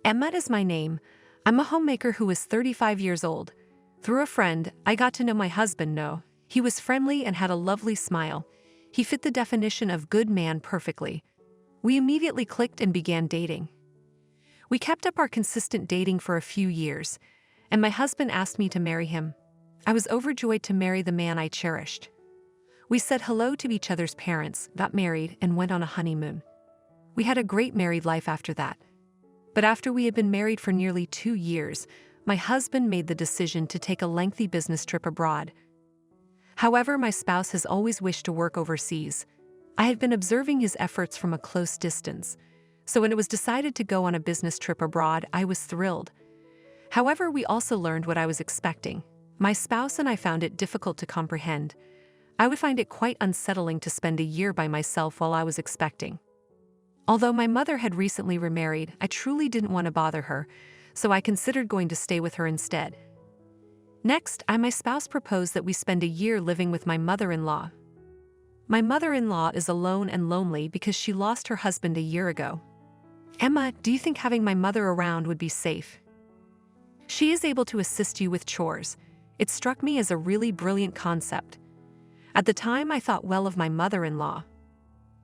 Emma is my name. I'm a homemaker who is 35 years old. Through a friend, I got to know my husband. No, he was friendly and had a lovely smile. He fit the definition of good man perfectly. We immediately clicked and began dating. We kept up our consistent dating for a few years, and my husband asked me to marry him. I was overjoyed to marry the man I cherished. We said hello to each other's parents, got married, and went on a honeymoon. We had a great married life after that. But after we had been married for nearly 2 years, my husband made the decision to take a lengthy business trip abroad. However, my spouse has always wished to work overseas. I had been observing his efforts from a close distance, so when it was decided to go on a business trip abroad, I was thrilled. However, we also learned what I was expecting. My spouse and I found it difficult to comprehend. I would find it quite unsettling to spend a year by myself while I was expecting. Although my mother had recently remarried, I truly didn't want to bother her, so I considered going to stay with her instead. Next, my spouse proposed that we spend a year living with my mother-in-law. My mother-in-law is alone and lonely because she lost her husband a year ago. Emma, do you think having my mother around would be safe? She is able to assist you with chores. It struck me as a really brilliant concept. At the time, I thought well of my mother-in-law.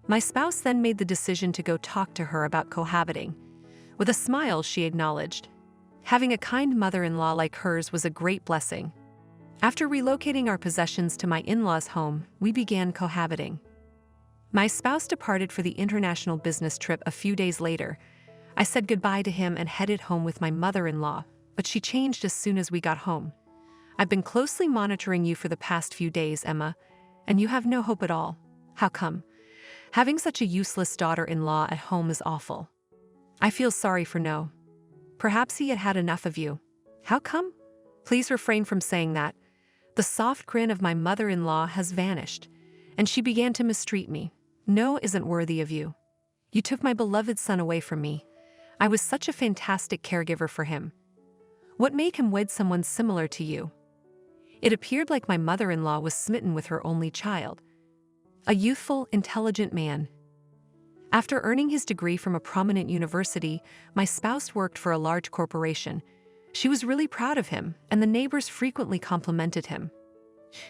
My spouse then made the decision to go talk to her about cohabiting. With a smile, she acknowledged. Having a kind mother-in-law like hers was a great blessing. After relocating our possessions to my in-laws' home, we began cohabiting. My spouse departed for the international business trip a few days later. I said goodbye to him and headed home with my mother-in-law, but she changed as soon as we got home. I've been closely monitoring you for the past few days, Emma, and you have no hope at all. How come? Having such a useless daughter-in-law at home is awful. I feel sorry for No. Perhaps he had had enough of you. How come? Please refrain from saying that. The soft grin of my mother-in-law has vanished, and she began to mistreat me. No isn't worthy of you. You took my beloved son away from me. I was such a fantastic caregiver for him. What made him wed someone similar to you? It appeared like my mother-in-law was smitten with her only child. A youthful, intelligent man. After earning his degree from a prominent university, my spouse worked for a large corporation. She was really proud of him, and the neighbors frequently complimented him.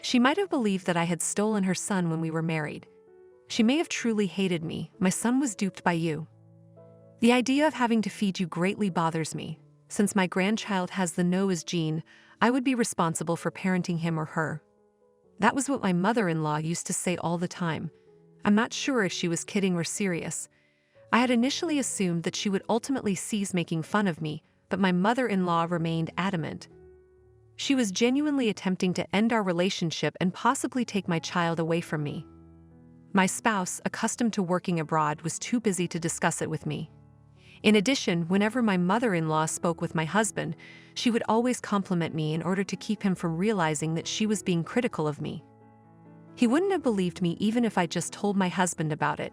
She might have believed that I had stolen her son when we were married. She may have truly hated me. My son was duped by you. The idea of having to feed you greatly bothers me. Since my grandchild has the Noah's gene, I would be responsible for parenting him or her. That was what my mother-in-law used to say all the time. I'm not sure if she was kidding or serious. I had initially assumed that she would ultimately cease making fun of me, but my mother-in-law remained adamant. She was genuinely attempting to end our relationship and possibly take my child away from me. My spouse, accustomed to working abroad, was too busy to discuss it with me. In addition, whenever my mother-in-law spoke with my husband, she would always compliment me in order to keep him from realizing that she was being critical of me. He wouldn't have believed me even if I just told my husband about it.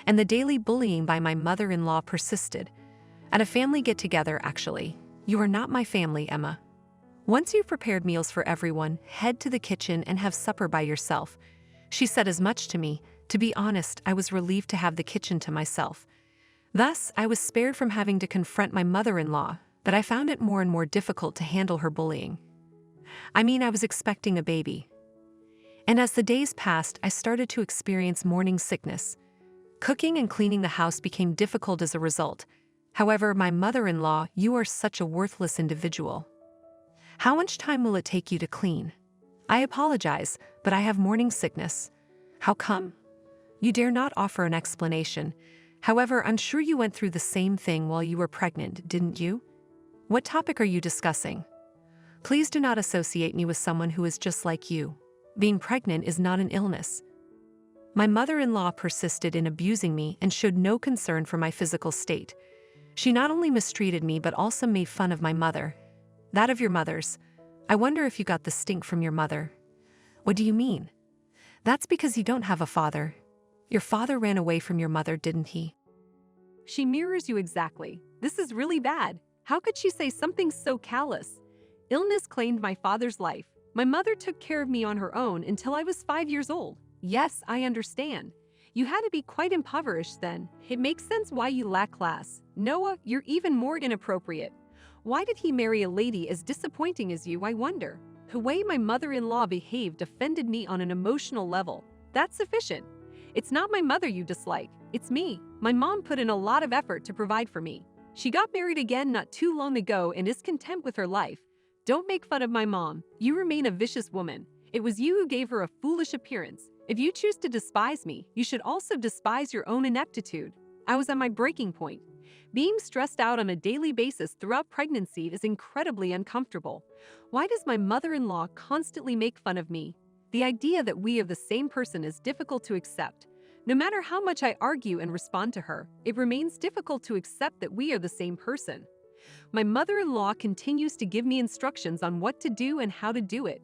And the daily bullying by my mother-in-law persisted. At a family get-together, actually. You are not my family, Emma. Once you've prepared meals for everyone, head to the kitchen and have supper by yourself. She said as much to me. To be honest, I was relieved to have the kitchen to myself. Thus, I was spared from having to confront my mother-in-law, but I found it more and more difficult to handle her bullying. I was expecting a baby. And as the days passed, I started to experience morning sickness. Cooking and cleaning the house became difficult as a result. However, my mother-in-law, you are such a worthless individual. How much time will it take you to clean? I apologize, but I have morning sickness. How come? You dare not offer an explanation. However, I'm sure you went through the same thing while you were pregnant, didn't you? What topic are you discussing? Please do not associate me with someone who is just like you. Being pregnant is not an illness. My mother-in-law persisted in abusing me and showed no concern for my physical state. She not only mistreated me but also made fun of my mother. That of your mother's. I wonder if you got the stink from your mother. What do you mean? That's because you don't have a father. Your father ran away from your mother, didn't he? She mirrors you exactly. This is really bad. How could she say something so callous? Illness claimed my father's life. My mother took care of me on her own until I was 5 years old. Yes, I understand. You had to be quite impoverished then. It makes sense why you lack class. Noah, you're even more inappropriate. Why did he marry a lady as disappointing as you, I wonder? The way my mother-in-law behaved offended me on an emotional level. That's sufficient. It's not my mother you dislike, it's me. My mom put in a lot of effort to provide for me. She got married again not too long ago and is content with her life. Don't make fun of my mom. You remain a vicious woman. It was you who gave her a foolish appearance. If you choose to despise me, you should also despise your own ineptitude. I was at my breaking point. Being stressed out on a daily basis throughout pregnancy is incredibly uncomfortable. Why does my mother-in-law constantly make fun of me? The idea that we are the same person is difficult to accept. No matter how much I argue and respond to her, it remains difficult to accept that we are the same person. My mother-in-law continues to give me instructions on what to do and how to do it.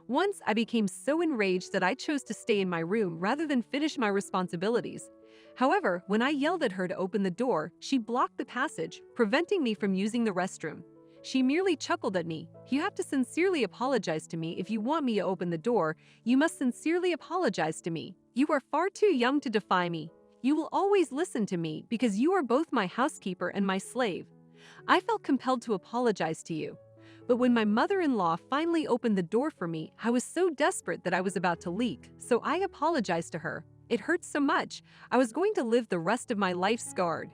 Once I became so enraged that I chose to stay in my room rather than finish my responsibilities. However, when I yelled at her to open the door, she blocked the passage, preventing me from using the restroom. She merely chuckled at me. You have to sincerely apologize to me if you want me to open the door. You must sincerely apologize to me. You are far too young to defy me. You will always listen to me because you are both my housekeeper and my slave. I felt compelled to apologize to you. But when my mother-in-law finally opened the door for me, I was so desperate that I was about to leak, so I apologized to her. It hurt so much, I was going to live the rest of my life scarred.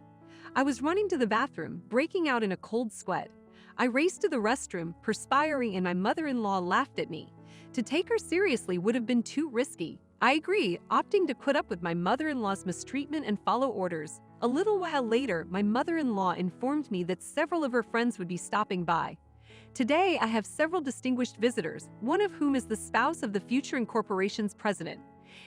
I was running to the bathroom, breaking out in a cold sweat. I raced to the restroom, perspiring, and my mother-in-law laughed at me. To take her seriously would have been too risky. I agreed, opting to put up with my mother-in-law's mistreatment and follow orders. A little while later, my mother-in-law informed me that several of her friends would be stopping by. Today, I have several distinguished visitors, one of whom is the spouse of the future incorporation's president.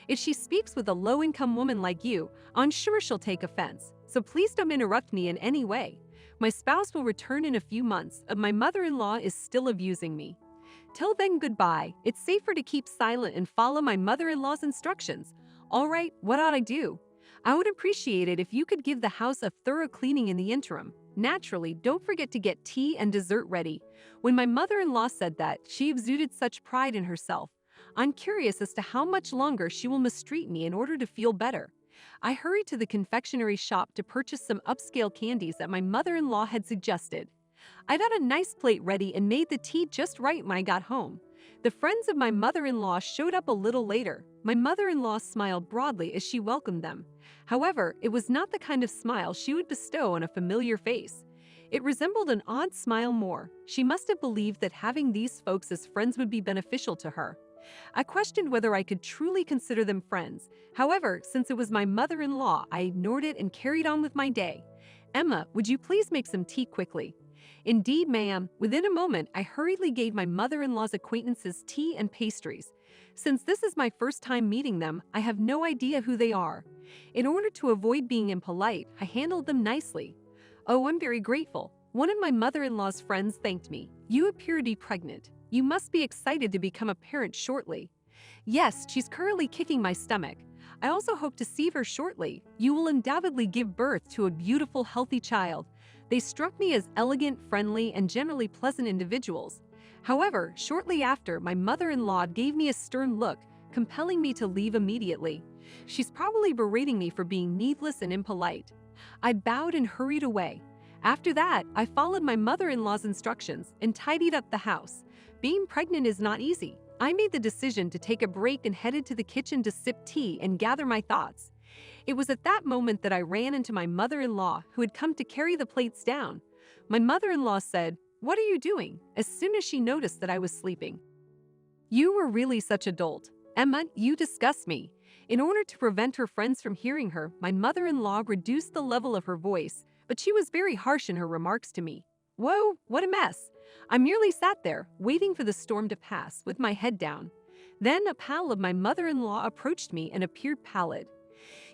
If she speaks with a low-income woman like you, I'm sure she'll take offense, so please don't interrupt me in any way. My spouse will return in a few months, and my mother-in-law is still abusing me. Till then, goodbye. It's safer to keep silent and follow my mother-in-law's instructions. All right, what ought I do? I would appreciate it if you could give the house a thorough cleaning in the interim. Naturally, don't forget to get tea and dessert ready. When my mother-in-law said that, she exuded such pride in herself. I'm curious as to how much longer she will mistreat me in order to feel better. I hurried to the confectionery shop to purchase some upscale candies that my mother-in-law had suggested. I got a nice plate ready and made the tea just right when I got home. The friends of my mother-in-law showed up a little later. My mother-in-law smiled broadly as she welcomed them. However, it was not the kind of smile she would bestow on a familiar face. It resembled an odd smile more. She must have believed that having these folks as friends would be beneficial to her. I questioned whether I could truly consider them friends. However, since it was my mother-in-law, I ignored it and carried on with my day. Emma, would you please make some tea quickly? Indeed, ma'am. Within a moment, I hurriedly gave my mother-in-law's acquaintances tea and pastries. Since this is my first time meeting them, I have no idea who they are. In order to avoid being impolite, I handled them nicely. Oh, I'm very grateful. One of my mother-in-law's friends thanked me. You appear to be pregnant. You must be excited to become a parent shortly. Yes, she's currently kicking my stomach. I also hope to see her shortly. You will undoubtedly give birth to a beautiful, healthy child. They struck me as elegant, friendly, and generally pleasant individuals. However, shortly after, my mother-in-law gave me a stern look, compelling me to leave immediately. She's probably berating me for being needless and impolite. I bowed and hurried away. After that, I followed my mother-in-law's instructions and tidied up the house. Being pregnant is not easy. I made the decision to take a break and headed to the kitchen to sip tea and gather my thoughts. It was at that moment that I ran into my mother-in-law, who had come to carry the plates down. My mother-in-law said, "What are you doing?" as soon as she noticed that I was sleeping. "You were really such a dolt. Emma, you disgust me." In order to prevent her friends from hearing her, my mother-in-law reduced the level of her voice, but she was very harsh in her remarks to me. Whoa, what a mess. I merely sat there, waiting for the storm to pass, with my head down. Then a pal of my mother-in-law approached me and appeared pallid.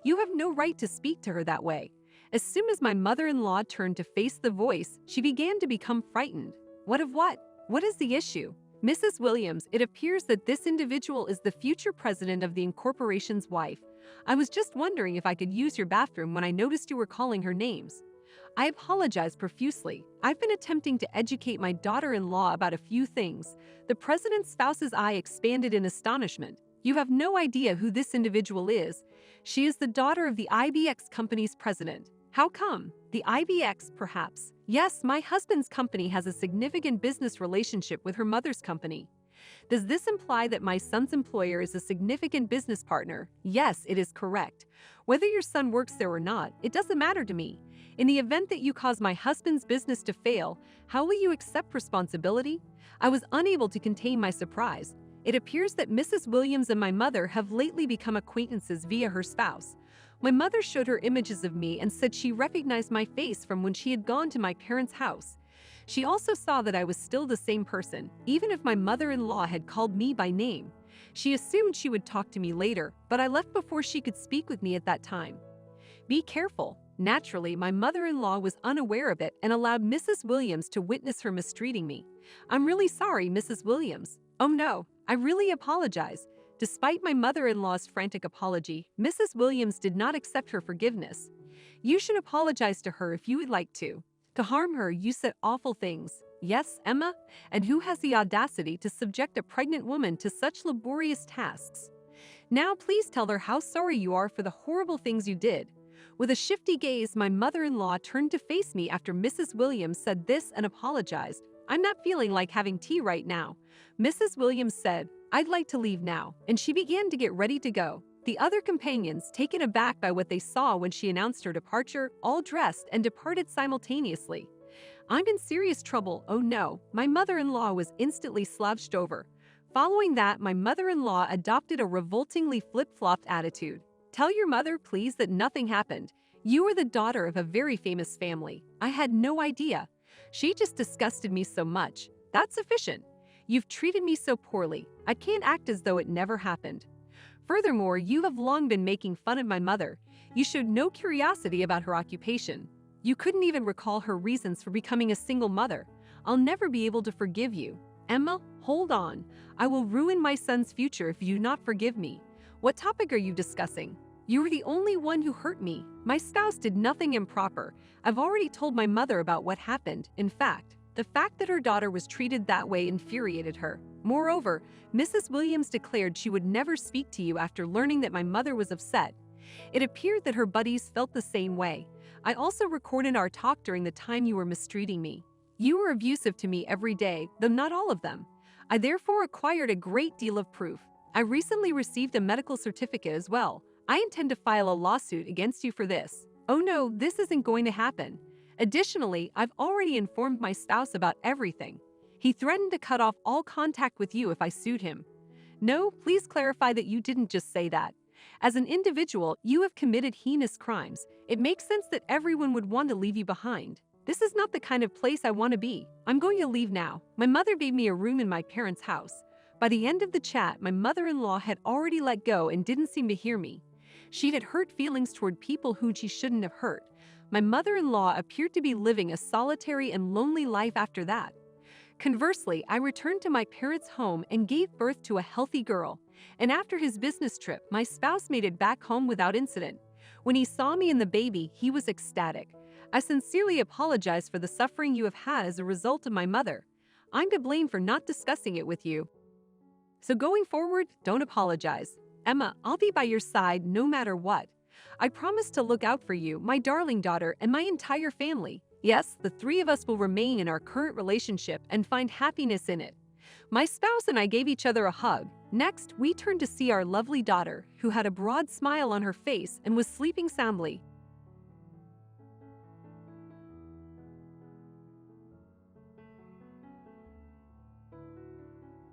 You have no right to speak to her that way. As soon as my mother-in-law turned to face the voice, she began to become frightened. What of what? What is the issue? Mrs. Williams, it appears that this individual is the future president of the incorporation's wife. I was just wondering if I could use your bathroom when I noticed you were calling her names. I apologize profusely. I've been attempting to educate my daughter-in-law about a few things. The president's spouse's eye expanded in astonishment. You have no idea who this individual is. She is the daughter of the IBX company's president. How come? The IBX, perhaps? Yes, my husband's company has a significant business relationship with her mother's company. Does this imply that my son's employer is a significant business partner? Yes, it is correct. Whether your son works there or not, it doesn't matter to me. In the event that you cause my husband's business to fail, how will you accept responsibility? I was unable to contain my surprise. It appears that Mrs. Williams and my mother have lately become acquaintances via her spouse. My mother showed her images of me and said she recognized my face from when she had gone to my parents' house. She also saw that I was still the same person, even if my mother-in-law had called me by name. She assumed she would talk to me later, but I left before she could speak with me at that time. Be careful. Naturally, my mother-in-law was unaware of it and allowed Mrs. Williams to witness her mistreating me. I'm really sorry, Mrs. Williams. Oh no, I really apologize. Despite my mother-in-law's frantic apology, Mrs. Williams did not accept her forgiveness. You should apologize to her if you would like to. To harm her, you said awful things. Yes, Emma? And who has the audacity to subject a pregnant woman to such laborious tasks? Now please tell her how sorry you are for the horrible things you did. With a shifty gaze, my mother-in-law turned to face me after Mrs. Williams said this and apologized. I'm not feeling like having tea right now. Mrs. Williams said, I'd like to leave now, and she began to get ready to go. The other companions, taken aback by what they saw when she announced her departure, all dressed and departed simultaneously. I'm in serious trouble, oh no, my mother-in-law was instantly slouched over. Following that, my mother-in-law adopted a revoltingly flip-flopped attitude. Tell your mother, please, that nothing happened. You are the daughter of a very famous family. I had no idea. She just disgusted me so much. That's sufficient. You've treated me so poorly. I can't act as though it never happened. Furthermore, you have long been making fun of my mother. You showed no curiosity about her occupation. You couldn't even recall her reasons for becoming a single mother. I'll never be able to forgive you. Emma, hold on. I will ruin my son's future if you do not forgive me. What topic are you discussing? You were the only one who hurt me. My spouse did nothing improper. I've already told my mother about what happened. In fact, the fact that her daughter was treated that way infuriated her. Moreover, Mrs. Williams declared she would never speak to you after learning that my mother was upset. It appeared that her buddies felt the same way. I also recorded our talk during the time you were mistreating me. You were abusive to me every day, though not all of them. I therefore acquired a great deal of proof. I recently received a medical certificate as well. I intend to file a lawsuit against you for this. Oh no, this isn't going to happen. Additionally, I've already informed my spouse about everything. He threatened to cut off all contact with you if I sued him. No, please clarify that you didn't just say that. As an individual, you have committed heinous crimes. It makes sense that everyone would want to leave you behind. This is not the kind of place I want to be. I'm going to leave now. My mother gave me a room in my parents' house. By the end of the chat, my mother-in-law had already let go and didn't seem to hear me. She had hurt feelings toward people whom she shouldn't have hurt. My mother-in-law appeared to be living a solitary and lonely life after that. Conversely, I returned to my parents' home and gave birth to a healthy girl. And after his business trip, my spouse made it back home without incident. When he saw me and the baby, he was ecstatic. I sincerely apologize for the suffering you have had as a result of my mother. I'm to blame for not discussing it with you. So going forward, don't apologize. Emma, I'll be by your side no matter what. I promise to look out for you, my darling daughter, and my entire family. Yes, the three of us will remain in our current relationship and find happiness in it. My spouse and I gave each other a hug. Next, we turned to see our lovely daughter, who had a broad smile on her face and was sleeping soundly.